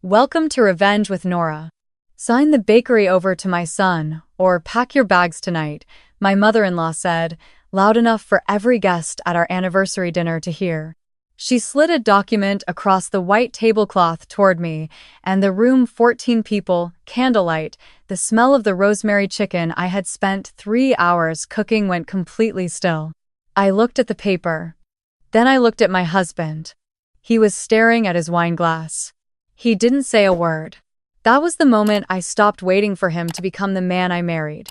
Welcome to Revenge with Nora. Sign the bakery over to my son, or pack your bags tonight, my mother-in-law said, loud enough for every guest at our anniversary dinner to hear. She slid a document across the white tablecloth toward me, and the room 14 people, candlelight, the smell of the rosemary chicken I had spent 3 hours cooking went completely still. I looked at the paper. Then I looked at my husband. He was staring at his wine glass. He didn't say a word. That was the moment I stopped waiting for him to become the man I married.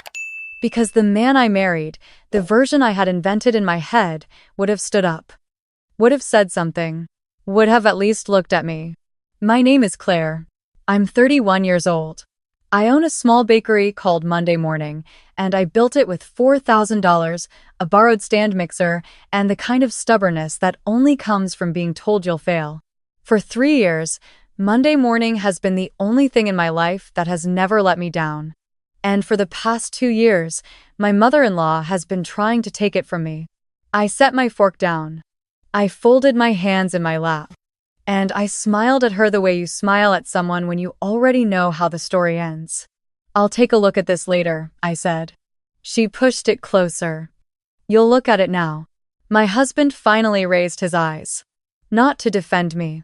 Because the man I married, the version I had invented in my head, would have stood up. Would have said something. Would have at least looked at me. My name is Claire. I'm 31 years old. I own a small bakery called Monday Morning, and I built it with $4,000, a borrowed stand mixer, and the kind of stubbornness that only comes from being told you'll fail. For 3 years, Monday Morning has been the only thing in my life that has never let me down. And for the past 2 years, my mother-in-law has been trying to take it from me. I set my fork down. I folded my hands in my lap. And I smiled at her the way you smile at someone when you already know how the story ends. I'll take a look at this later, I said. She pushed it closer. You'll look at it now. My husband finally raised his eyes. Not to defend me.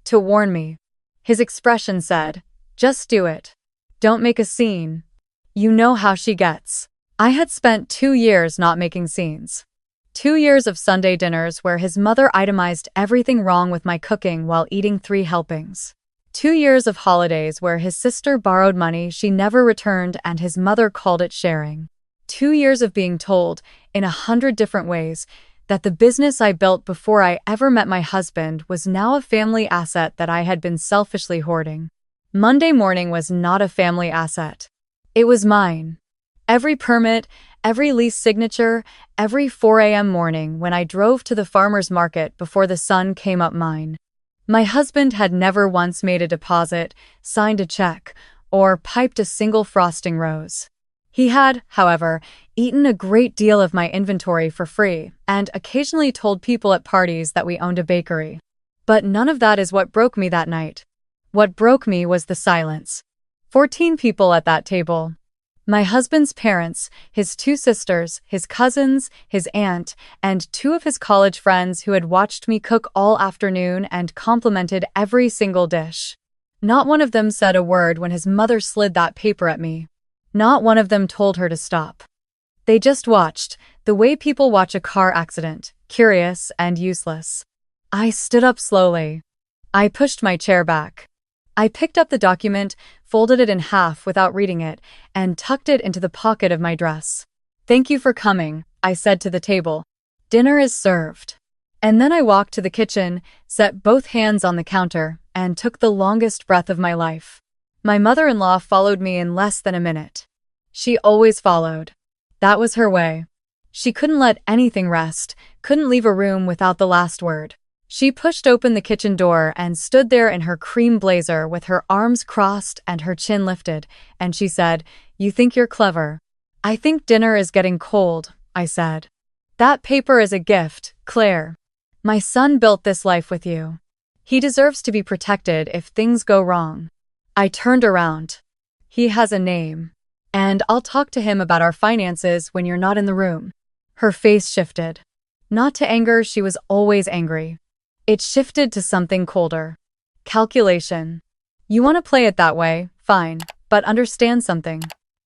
To warn me. His expression said, just do it. Don't make a scene. You know how she gets. I had spent 2 years not making scenes. 2 years of Sunday dinners where his mother itemized everything wrong with my cooking while eating 3 helpings. 2 years of holidays where his sister borrowed money she never returned and his mother called it sharing. 2 years of being told, in 100 different ways, that the business I built before I ever met my husband was now a family asset that I had been selfishly hoarding. Monday Morning was not a family asset. It was mine. Every permit, every lease signature, every 4 a.m. morning when I drove to the farmer's market before the sun came up mine. My husband had never once made a deposit, signed a check, or piped a single frosting rose. He had, however, eaten a great deal of my inventory for free and occasionally told people at parties that we owned a bakery. But none of that is what broke me that night. What broke me was the silence. 14 people at that table. My husband's parents, his 2 sisters, his cousins, his aunt, and 2 of his college friends who had watched me cook all afternoon and complimented every single dish. Not one of them said a word when his mother slid that paper at me. Not one of them told her to stop. They just watched, the way people watch a car accident, curious and useless. I stood up slowly. I pushed my chair back. I picked up the document, folded it in half without reading it, and tucked it into the pocket of my dress. Thank you for coming, I said to the table. Dinner is served. And then I walked to the kitchen, set both hands on the counter, and took the longest breath of my life. My mother-in-law followed me in less than a minute. She always followed. That was her way. She couldn't let anything rest, couldn't leave a room without the last word. She pushed open the kitchen door and stood there in her cream blazer with her arms crossed and her chin lifted, and she said, "You think you're clever." "I think dinner is getting cold," I said. "That paper is a gift, Claire. My son built this life with you. He deserves to be protected if things go wrong." I turned around. "He has a name. And I'll talk to him about our finances when you're not in the room." Her face shifted. Not to anger, she was always angry. It shifted to something colder. Calculation. "You want to play it that way, fine, but understand something.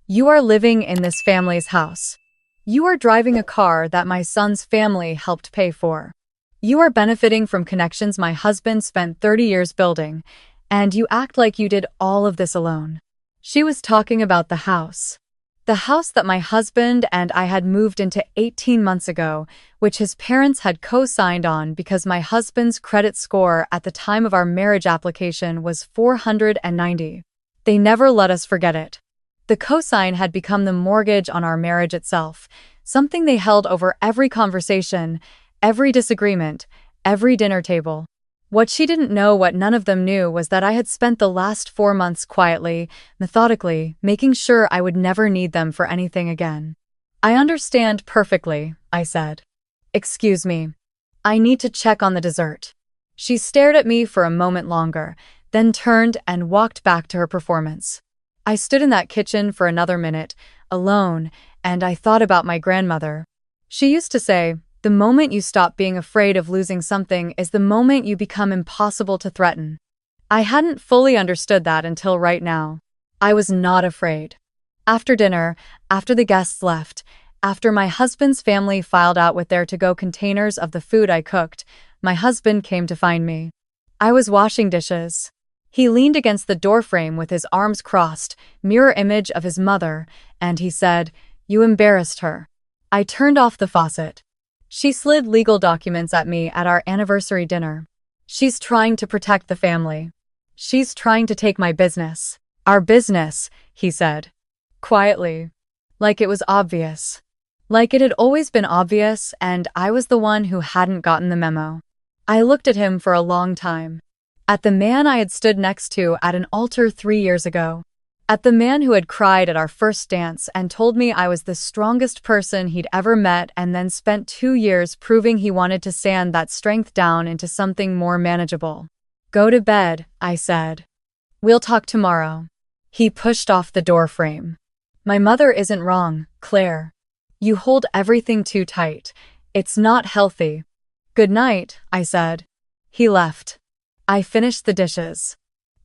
You are living in this family's house. You are driving a car that my son's family helped pay for. You are benefiting from connections my husband spent 30 years building, and you act like you did all of this alone." She was talking about the house. The house that my husband and I had moved into 18 months ago, which his parents had co-signed on because my husband's credit score at the time of our marriage application was 490. They never let us forget it. The cosign had become the mortgage on our marriage itself, something they held over every conversation, every disagreement, every dinner table. What she didn't know, what none of them knew, was that I had spent the last 4 months quietly, methodically, making sure I would never need them for anything again. "I understand perfectly," I said. "Excuse me. I need to check on the dessert." She stared at me for a moment longer, then turned and walked back to her performance. I stood in that kitchen for another minute, alone, and I thought about my grandmother. She used to say, "The moment you stop being afraid of losing something is the moment you become impossible to threaten." I hadn't fully understood that until right now. I was not afraid. After dinner, after the guests left, after my husband's family filed out with their to-go containers of the food I cooked, my husband came to find me. I was washing dishes. He leaned against the doorframe with his arms crossed, mirror image of his mother, and he said, "You embarrassed her." I turned off the faucet. She slid legal documents at me at our anniversary dinner. She's trying to protect the family. She's trying to take my business. Our business, he said. Quietly. Like it was obvious. Like it had always been obvious, and I was the one who hadn't gotten the memo. I looked at him for a long time. At the man I had stood next to at an altar 3 years ago. At the man who had cried at our first dance and told me I was the strongest person he'd ever met and then spent 2 years proving he wanted to sand that strength down into something more manageable. "Go to bed," I said. "We'll talk tomorrow." He pushed off the doorframe. "My mother isn't wrong, Claire. You hold everything too tight. It's not healthy." "Good night," I said. He left. I finished the dishes.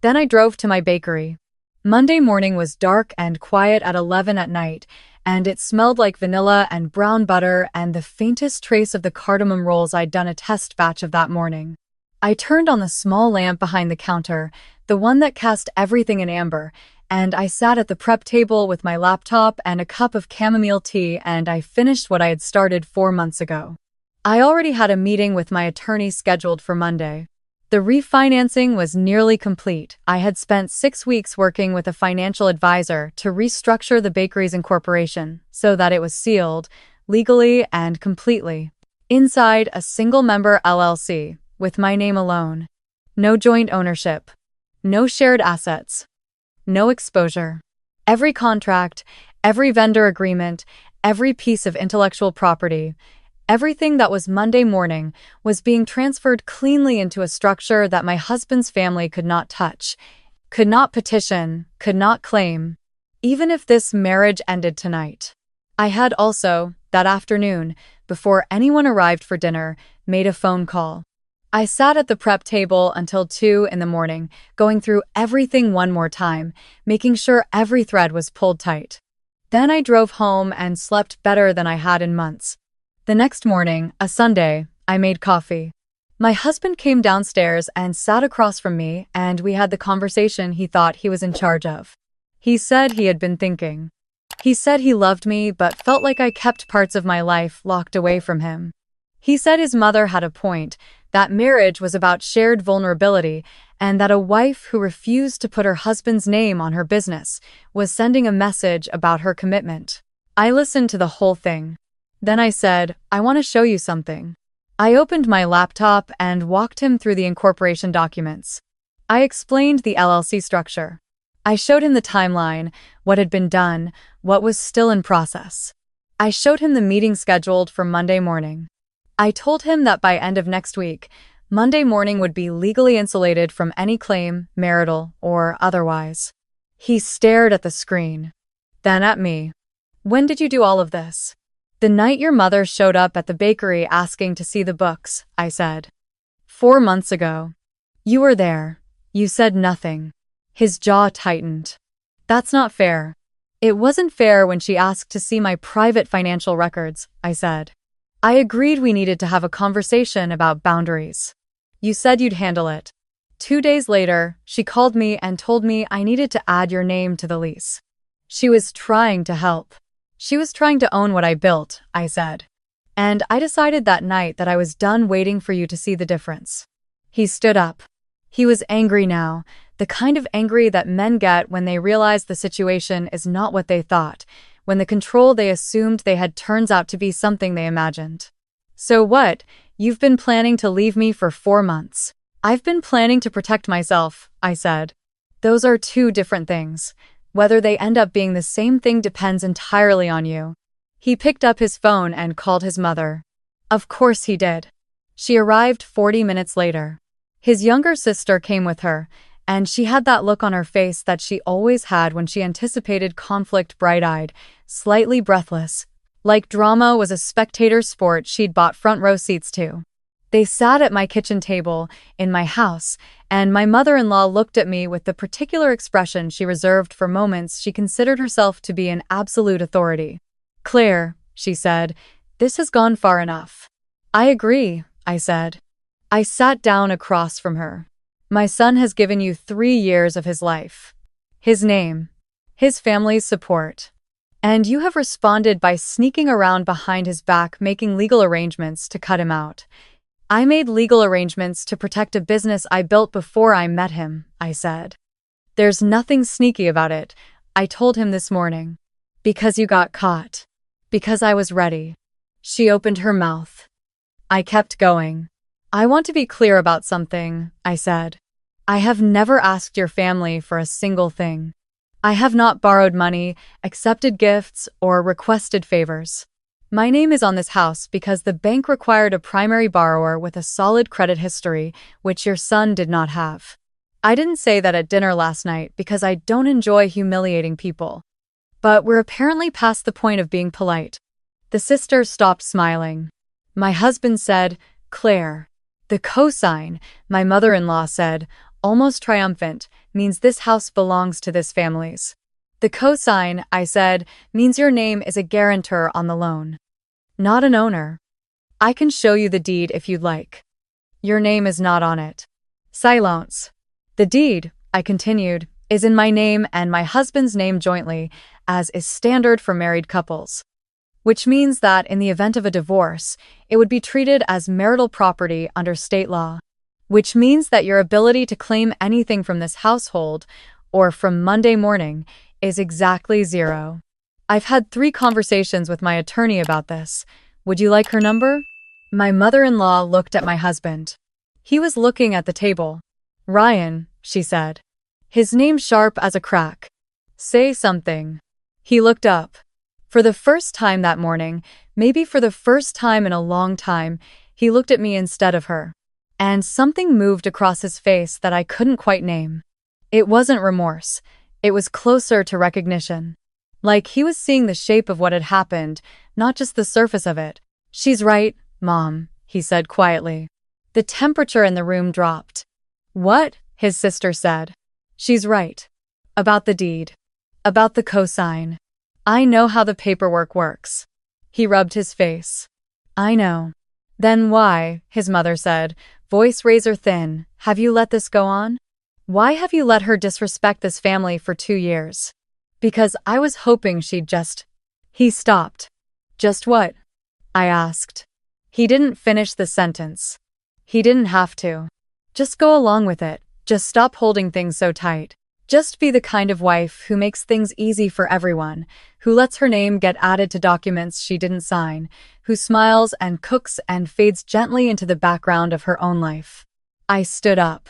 Then I drove to my bakery. Monday morning was dark and quiet at 11 at night, and it smelled like vanilla and brown butter and the faintest trace of the cardamom rolls I'd done a test batch of that morning. I turned on the small lamp behind the counter, the one that cast everything in amber, and I sat at the prep table with my laptop and a cup of chamomile tea, and I finished what I had started 4 months ago. I already had a meeting with my attorney scheduled for Monday. The refinancing was nearly complete. I had spent 6 weeks working with a financial advisor to restructure the bakery's incorporation so that it was sealed, legally and completely. Inside, a single-member LLC, with my name alone. No joint ownership. No shared assets. No exposure. Every contract, every vendor agreement, every piece of intellectual property, everything that was Monday morning was being transferred cleanly into a structure that my husband's family could not touch, could not petition, could not claim, even if this marriage ended tonight. I had also, that afternoon, before anyone arrived for dinner, made a phone call. I sat at the prep table until 2 in the morning, going through everything one more time, making sure every thread was pulled tight. Then I drove home and slept better than I had in months. The next morning, a Sunday, I made coffee. My husband came downstairs and sat across from me, and we had the conversation he thought he was in charge of. He said he had been thinking. He said he loved me but felt like I kept parts of my life locked away from him. He said his mother had a point, that marriage was about shared vulnerability, and that a wife who refused to put her husband's name on her business was sending a message about her commitment. I listened to the whole thing. Then I said, "I want to show you something." I opened my laptop and walked him through the incorporation documents. I explained the LLC structure. I showed him the timeline, what had been done, what was still in process. I showed him the meeting scheduled for Monday morning. I told him that by end of next week, Monday morning would be legally insulated from any claim, marital or otherwise. He stared at the screen, then at me. "When did you do all of this?" "The night your mother showed up at the bakery asking to see the books," I said. 4 months ago. "You were there. You said nothing." His jaw tightened. "That's not fair." "It wasn't fair when she asked to see my private financial records," I said. "I agreed we needed to have a conversation about boundaries. You said you'd handle it." 2 days later, she called me and told me I needed to add your name to the lease. She was trying to help. She was trying to own what I built, I said. "And I decided that night that I was done waiting for you to see the difference." He stood up. He was angry now, the kind of angry that men get when they realize the situation is not what they thought, when the control they assumed they had turns out to be something they imagined. "So what? You've been planning to leave me for 4 months." "I've been planning to protect myself," I said. "Those are 2 different things. Whether they end up being the same thing depends entirely on you." He picked up his phone and called his mother. Of course he did. She arrived 40 minutes later. His younger sister came with her, And she had that look on her face that she always had when she anticipated conflict, bright-eyed, slightly breathless. Like drama was a spectator sport she'd bought front row seats to. They sat at my kitchen table in my house, and my mother-in-law looked at me with the particular expression she reserved for moments she considered herself to be an absolute authority. "Claire," she said, "this has gone far enough." "I agree," I said. I sat down across from her. "My son has given you 3 years of his life. His name. His family's support. And you have responded by sneaking around behind his back making legal arrangements to cut him out." "I made legal arrangements to protect a business I built before I met him," I said. "There's nothing sneaky about it," I told him this morning. "Because you got caught. Because I was ready." She opened her mouth. I kept going. "I want to be clear about something," I said. "I have never asked your family for a single thing. I have not borrowed money, accepted gifts, or requested favors. My name is on this house because the bank required a primary borrower with a solid credit history, which your son did not have. I didn't say that at dinner last night because I don't enjoy humiliating people. But we're apparently past the point of being polite." The sister stopped smiling. My husband said, "Claire, the cosign," my mother-in-law said, almost triumphant, "means this house belongs to this family's." "The cosign," I said, "means your name is a guarantor on the loan. Not an owner. I can show you the deed if you'd like. Your name is not on it." Silence. "The deed," I continued, "is in my name and my husband's name jointly, as is standard for married couples. Which means that in the event of a divorce, it would be treated as marital property under state law. Which means that your ability to claim anything from this household, or from Monday morning, is exactly 0. I've had 3 conversations with my attorney about this. Would you like her number?" My mother-in-law looked at my husband. He was looking at the table. "Ryan," she said. His name sharp as a crack. "Say something." He looked up. For the first time that morning, maybe for the first time in a long time, he looked at me instead of her. And something moved across his face that I couldn't quite name. It wasn't remorse. It was closer to recognition. Like he was seeing the shape of what had happened, not just the surface of it. "She's right, Mom," he said quietly. The temperature in the room dropped. "What?" his sister said. "She's right. About the deed. About the cosign. I know how the paperwork works." He rubbed his face. "I know." "Then why," his mother said, voice razor thin, "have you let this go on? Why have you let her disrespect this family for 2 years?" "Because I was hoping she'd just—" He stopped. "Just what?" I asked. He didn't finish the sentence. He didn't have to. Just go along with it. Just stop holding things so tight. Just be the kind of wife who makes things easy for everyone, who lets her name get added to documents she didn't sign, who smiles and cooks and fades gently into the background of her own life. I stood up.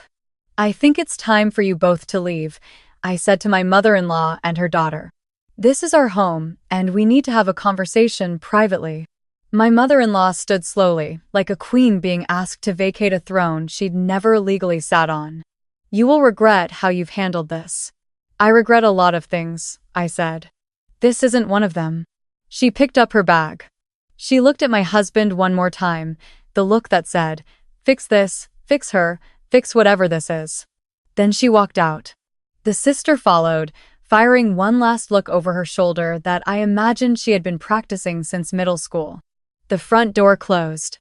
"I think it's time for you both to leave," I said to my mother-in-law and her daughter. "This is our home, and we need to have a conversation privately." My mother-in-law stood slowly, like a queen being asked to vacate a throne she'd never legally sat on. "You will regret how you've handled this." "I regret a lot of things," I said. "This isn't one of them." She picked up her bag. She looked at my husband one more time, the look that said, "Fix this, fix her, fix whatever this is." Then she walked out. The sister followed, firing one last look over her shoulder that I imagined she had been practicing since middle school. The front door closed.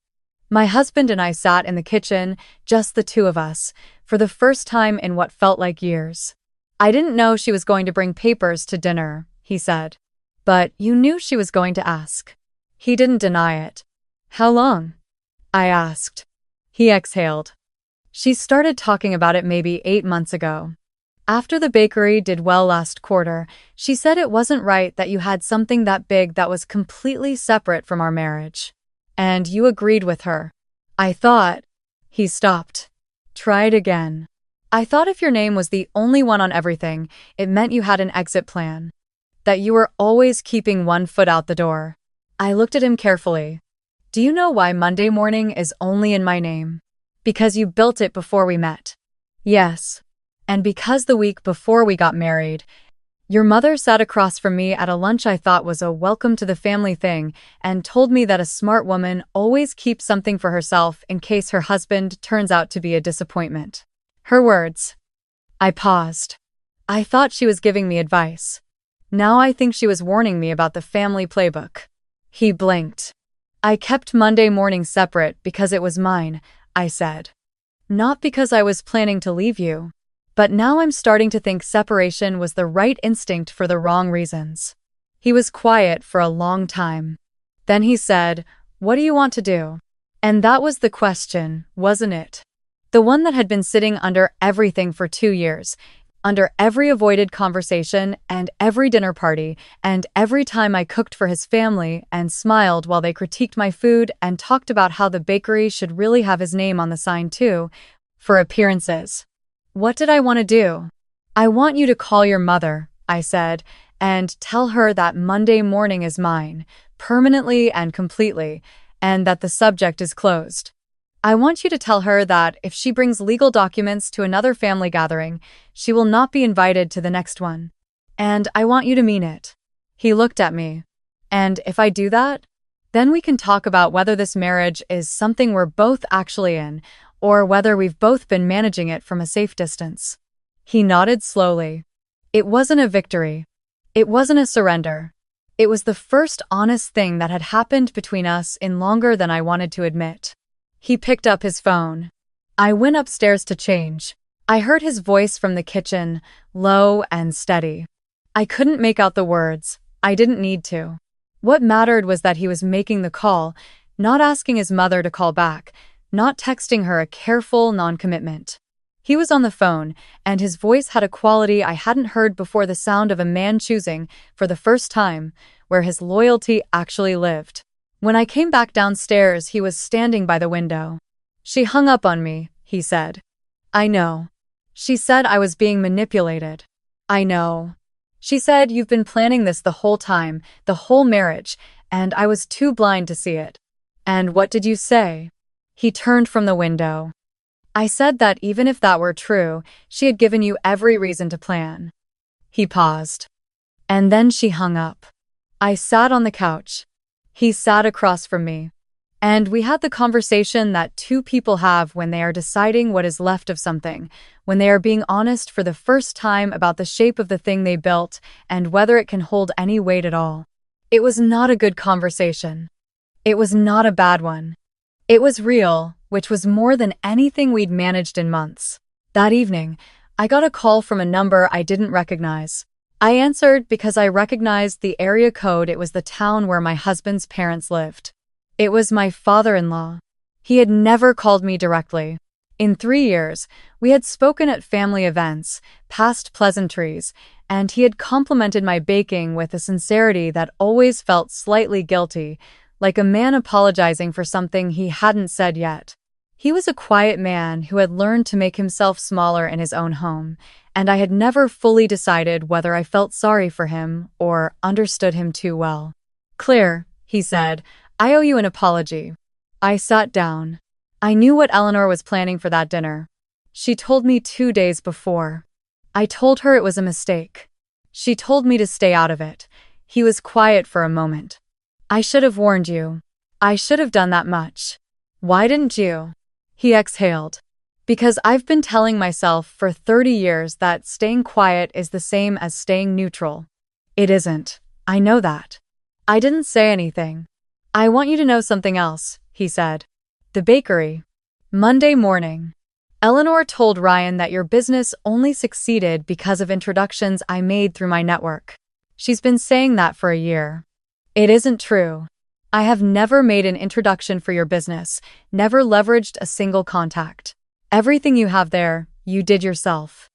My husband and I sat in the kitchen, just the 2 of us, for the first time in what felt like years. "I didn't know she was going to bring papers to dinner," he said. "But you knew she was going to ask." He didn't deny it. "How long?" I asked. He exhaled. "She started talking about it maybe 8 months ago. After the bakery did well last quarter, she said it wasn't right that you had something that big that was completely separate from our marriage. And you agreed with her. I thought—" He stopped. "Try it again." "I thought if your name was the only one on everything, it meant you had an exit plan. That you were always keeping one foot out the door." I looked at him carefully. "Do you know why Monday morning is only in my name? Because you built it before we met." "Yes." And because the week before we got married, your mother sat across from me at a lunch I thought was a welcome to the family thing and told me that a smart woman always keeps something for herself in case her husband turns out to be a disappointment. Her words. I paused. I thought she was giving me advice. Now I think she was warning me about the family playbook. He blinked. I kept Monday morning separate because it was mine, I said. Not because I was planning to leave you. But now I'm starting to think separation was the right instinct for the wrong reasons. He was quiet for a long time. Then he said, "What do you want to do?" And that was the question, wasn't it? The one that had been sitting under everything for 2 years, under every avoided conversation and every dinner party, and every time I cooked for his family and smiled while they critiqued my food and talked about how the bakery should really have his name on the sign too, for appearances. What did I want to do? I want you to call your mother, I said, and tell her that Monday morning is mine, permanently and completely, and that the subject is closed. I want you to tell her that if she brings legal documents to another family gathering, she will not be invited to the next one. And I want you to mean it. He looked at me. And if I do that, then we can talk about whether this marriage is something we're both actually in, or whether we've both been managing it from a safe distance. He nodded slowly. It wasn't a victory. It wasn't a surrender. It was the first honest thing that had happened between us in longer than I wanted to admit. He picked up his phone. I went upstairs to change. I heard his voice from the kitchen, low and steady. I couldn't make out the words. I didn't need to. What mattered was that he was making the call, not asking his mother to call back, not texting her a careful non-commitment. He was on the phone, and his voice had a quality I hadn't heard before, the sound of a man choosing, for the first time, where his loyalty actually lived. When I came back downstairs, he was standing by the window. She hung up on me, he said. I know. She said I was being manipulated. I know. She said you've been planning this the whole time, the whole marriage, and I was too blind to see it. And what did you say? He turned from the window. I said that even if that were true, she had given you every reason to plan. He paused. And then she hung up. I sat on the couch. He sat across from me. And we had the conversation that two people have when they are deciding what is left of something, when they are being honest for the first time about the shape of the thing they built and whether it can hold any weight at all. It was not a good conversation. It was not a bad one. It was real, which was more than anything we'd managed in months. That evening, I got a call from a number I didn't recognize. I answered because I recognized the area code. It was the town where my husband's parents lived. It was my father-in-law. He had never called me directly. In 3 years, we had spoken at family events, passed pleasantries, and he had complimented my baking with a sincerity that always felt slightly guilty, like a man apologizing for something he hadn't said yet. He was a quiet man who had learned to make himself smaller in his own home, and I had never fully decided whether I felt sorry for him or understood him too well. Claire, he said, I owe you an apology. I sat down. I knew what Eleanor was planning for that dinner. She told me 2 days before. I told her it was a mistake. She told me to stay out of it. He was quiet for a moment. I should have warned you. I should have done that much. Why didn't you? He exhaled. Because I've been telling myself for 30 years that staying quiet is the same as staying neutral. It isn't. I know that. I didn't say anything. I want you to know something else, he said. The bakery. Monday morning. Eleanor told Ryan that your business only succeeded because of introductions I made through my network. She's been saying that for a year. It isn't true. I have never made an introduction for your business, never leveraged a single contact. Everything you have there, you did yourself.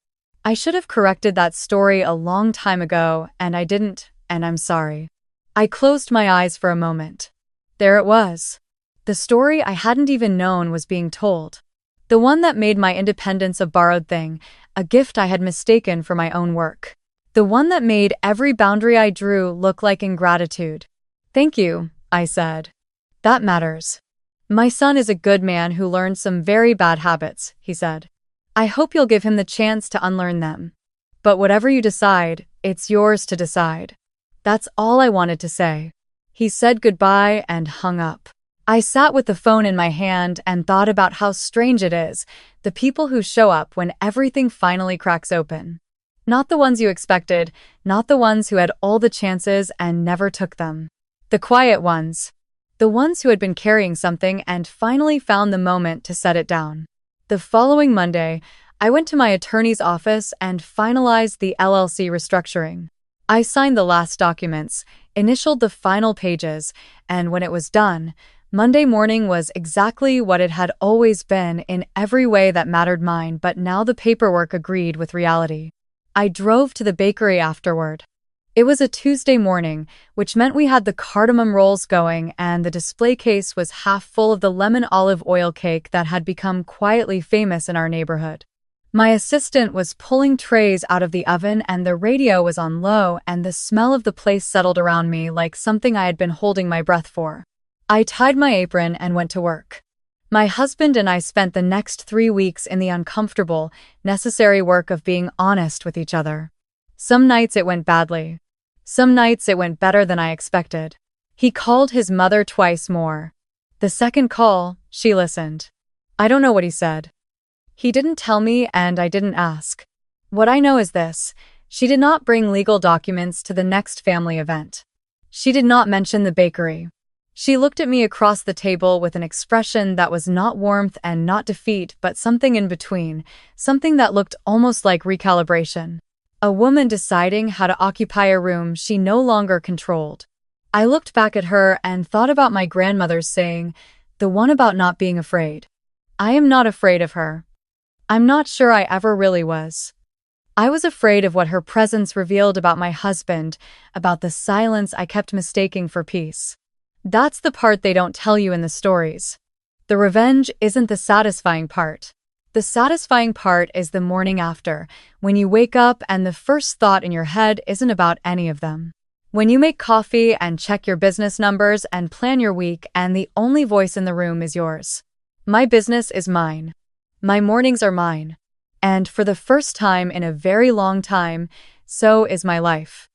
I should have corrected that story a long time ago, and I didn't, and I'm sorry. I closed my eyes for a moment. There it was. The story I hadn't even known was being told. The one that made my independence a borrowed thing, a gift I had mistaken for my own work. The one that made every boundary I drew look like ingratitude. Thank you, I said. That matters. My son is a good man who learned some very bad habits, he said. I hope you'll give him the chance to unlearn them. But whatever you decide, it's yours to decide. That's all I wanted to say. He said goodbye and hung up. I sat with the phone in my hand and thought about how strange it is, the people who show up when everything finally cracks open. Not the ones you expected, not the ones who had all the chances and never took them. The quiet ones. The ones who had been carrying something and finally found the moment to set it down. The following Monday, I went to my attorney's office and finalized the LLC restructuring. I signed the last documents, initialed the final pages, and when it was done, Monday morning was exactly what it had always been in every way that mattered mine, but now the paperwork agreed with reality. I drove to the bakery afterward. It was a Tuesday morning, which meant we had the cardamom rolls going and the display case was half full of the lemon olive oil cake that had become quietly famous in our neighborhood. My assistant was pulling trays out of the oven and the radio was on low and the smell of the place settled around me like something I had been holding my breath for. I tied my apron and went to work. My husband and I spent the next 3 weeks in the uncomfortable, necessary work of being honest with each other. Some nights it went badly. Some nights it went better than I expected. He called his mother twice more. The second call, she listened. I don't know what he said. He didn't tell me and I didn't ask. What I know is this: she did not bring legal documents to the next family event. She did not mention the bakery. She looked at me across the table with an expression that was not warmth and not defeat, but something in between, something that looked almost like recalibration. A woman deciding how to occupy a room she no longer controlled. I looked back at her and thought about my grandmother's saying, the one about not being afraid. I am not afraid of her. I'm not sure I ever really was. I was afraid of what her presence revealed about my husband, about the silence I kept mistaking for peace. That's the part they don't tell you in the stories. The revenge isn't the satisfying part. The satisfying part is the morning after, when you wake up and the first thought in your head isn't about any of them. When you make coffee and check your business numbers and plan your week and the only voice in the room is yours. My business is mine. My mornings are mine. And for the first time in a very long time, so is my life.